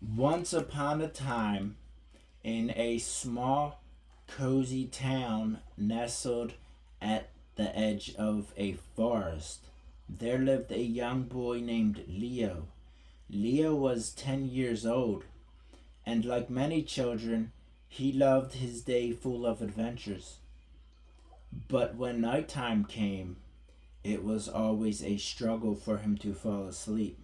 Once upon a time, in a small, cozy town nestled at the edge of a forest, there lived a young boy named Leo. Leo was 10 years old, and like many children, he loved his day full of adventures. But when nighttime came, it was always a struggle for him to fall asleep.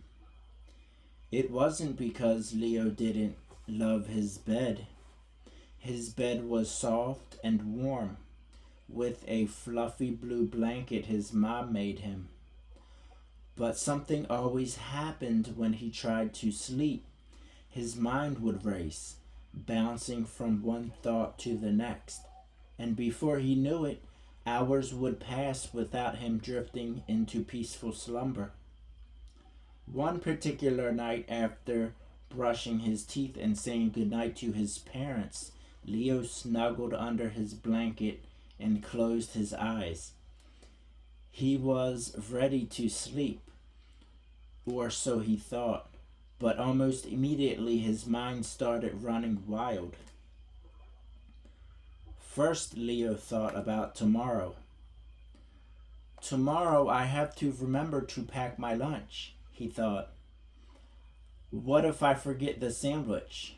It wasn't because Leo didn't love his bed. His bed was soft and warm, with a fluffy blue blanket his mom made him. But something always happened when he tried to sleep. His mind would race, bouncing from one thought to the next. And before he knew it, hours would pass without him drifting into peaceful slumber. One particular night, after brushing his teeth and saying goodnight to his parents, Leo snuggled under his blanket and closed his eyes. He was ready to sleep, or so he thought, but almost immediately his mind started running wild. First, Leo thought about tomorrow. Tomorrow I have to remember to pack my lunch, he thought. What if I forget the sandwich?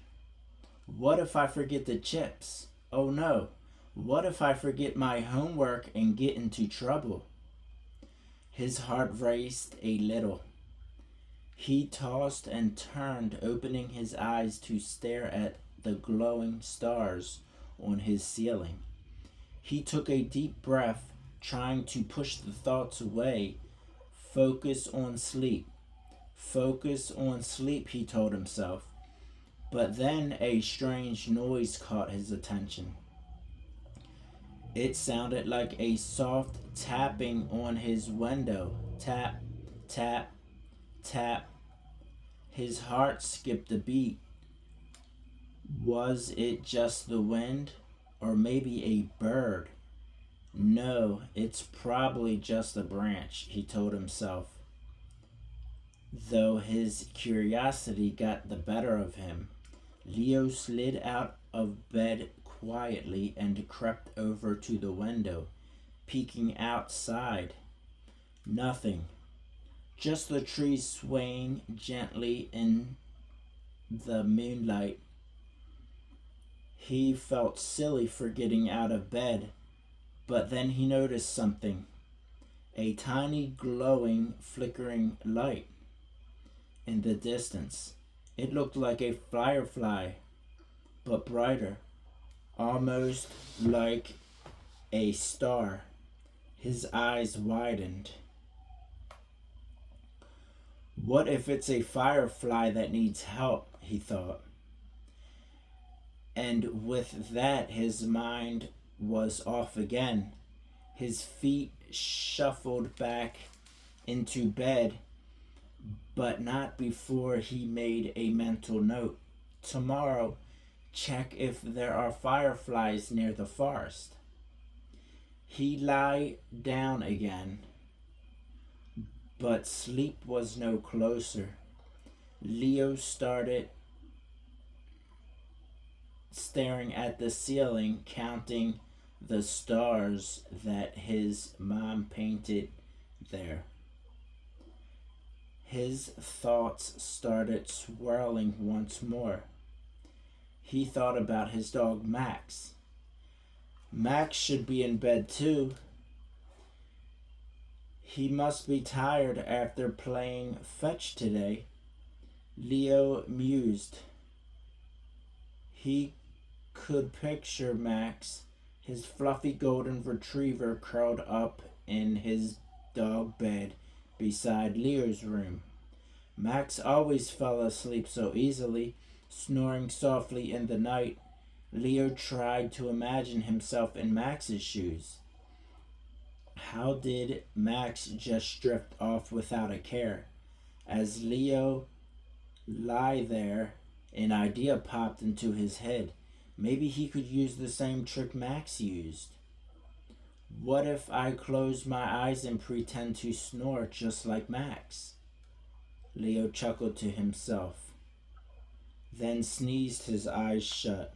What if I forget the chips? Oh no, what if I forget my homework and get into trouble? His heart raced a little. He tossed and turned, opening his eyes to stare at the glowing stars on his ceiling. He took a deep breath, trying to push the thoughts away. Focus on sleep. Focus on sleep, he told himself. But then a strange noise caught his attention. It sounded like a soft tapping on his window. Tap, tap, tap. His heart skipped a beat. Was it just the wind? Or maybe a bird? No, it's probably just a branch, he told himself, though his curiosity got the better of him. Leo slid out of bed quietly and crept over to the window, peeking outside. Nothing. Just the trees swaying gently in the moonlight. He felt silly for getting out of bed, but then he noticed something. A tiny glowing, flickering light in the distance. It looked like a firefly, but brighter, almost like a star. His eyes widened. What if it's a firefly that needs help? He thought. And with that, his mind was off again. His feet shuffled back into bed, but not before he made a mental note. Tomorrow, check if there are fireflies near the forest. He lay down again, but sleep was no closer. Leo started staring at the ceiling, counting the stars that his mom painted there. His thoughts started swirling once more. He thought about his dog Max. Max should be in bed too. He must be tired after playing fetch today. Leo mused. He could picture Max, his fluffy golden retriever, curled up in his dog bed beside Leo's room. Max always fell asleep so easily, snoring softly in the night. Leo tried to imagine himself in Max's shoes. How did Max just drift off without a care? As Leo lay there, an idea popped into his head. Maybe he could use the same trick Max used. What if I close my eyes and pretend to snore just like Max? Leo chuckled to himself. then sneezed his eyes shut.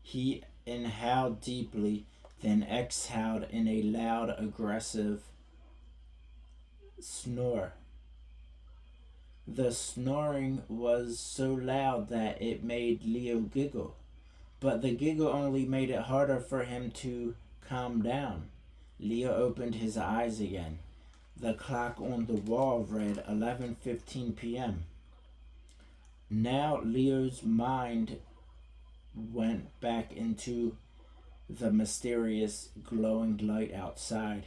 He inhaled deeply, then exhaled in a loud, aggressive snore. The snoring was so loud that it made Leo giggle, but the giggle only made it harder for him to calm down. Leo opened his eyes again. The clock on the wall read 11:15 p.m. Now Leo's mind went back into the mysterious glowing light outside.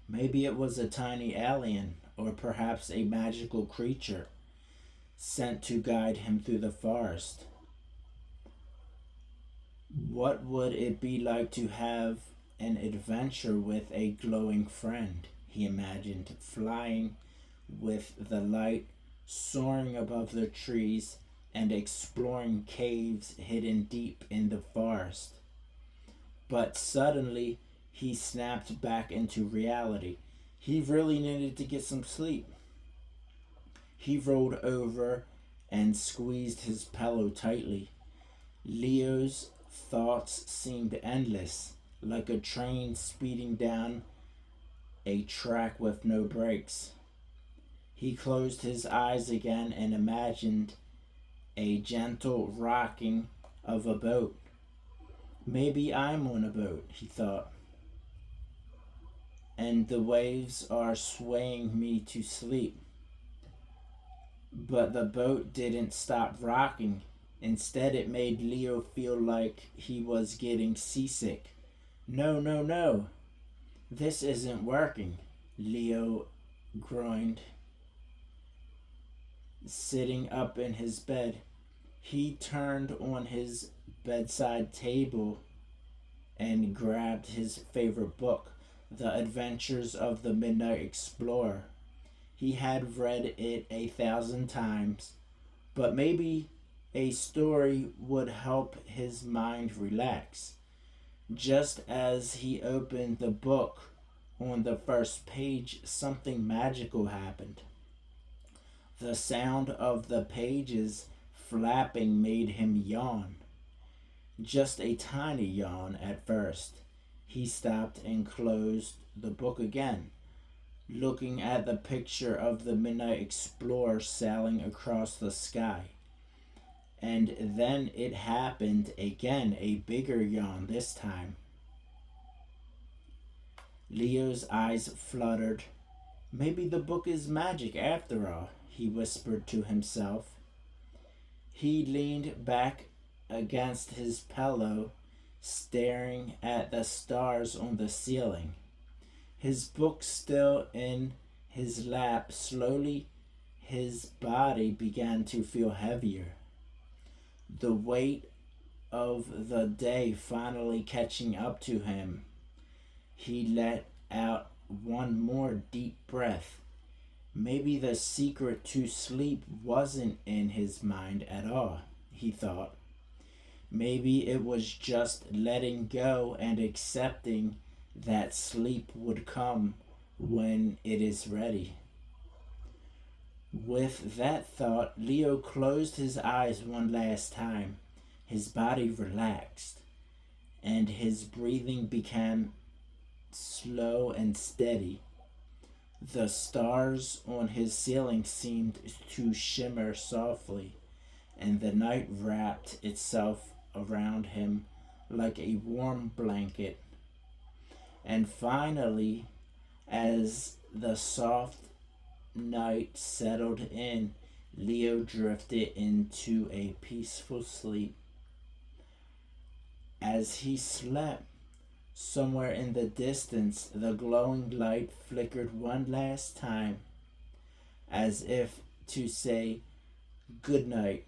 Maybe it was a tiny alien, or perhaps a magical creature sent to guide him through the forest. What would it be like to have an adventure with a glowing friend? He imagined, flying with the light, soaring above the trees, and exploring caves hidden deep in the forest. But suddenly, he snapped back into reality. He really needed to get some sleep. He rolled over and squeezed his pillow tightly. Leo's thoughts seemed endless, like a train speeding down a track with no brakes. He closed his eyes again and imagined a gentle rocking of a boat. Maybe I'm on a boat, he thought, and the waves are swaying me to sleep. But the boat didn't stop rocking. Instead, it made Leo feel like he was getting seasick. No, no, no. This isn't working, Leo groaned. Sitting up in his bed, he turned on his bedside table and grabbed his favorite book, The Adventures of the Midnight Explorer. He had read it 1,000 times, but maybe a story would help his mind relax. Just as he opened the book, on the first page, something magical happened. The sound of the pages flapping made him yawn. Just a tiny yawn at first. He stopped and closed the book again, looking at the picture of the Midnight Explorer sailing across the sky. And then it happened again, a bigger yawn this time. Leo's eyes fluttered. Maybe the book is magic after all, he whispered to himself. He leaned back against his pillow, staring at the stars on the ceiling. His book still in his lap, slowly his body began to feel heavier. The weight of the day finally catching up to him. He let out one more deep breath. Maybe the secret to sleep wasn't in his mind at all, he thought. Maybe it was just letting go and accepting that sleep would come when it is ready. With that thought, Leo closed his eyes one last time. His body relaxed, and his breathing became slow and steady. The stars on his ceiling seemed to shimmer softly, and the night wrapped itself around him like a warm blanket. And finally, as the soft night settled in, Leo drifted into a peaceful sleep. As he slept, somewhere in the distance, the glowing light flickered one last time, as if to say good night.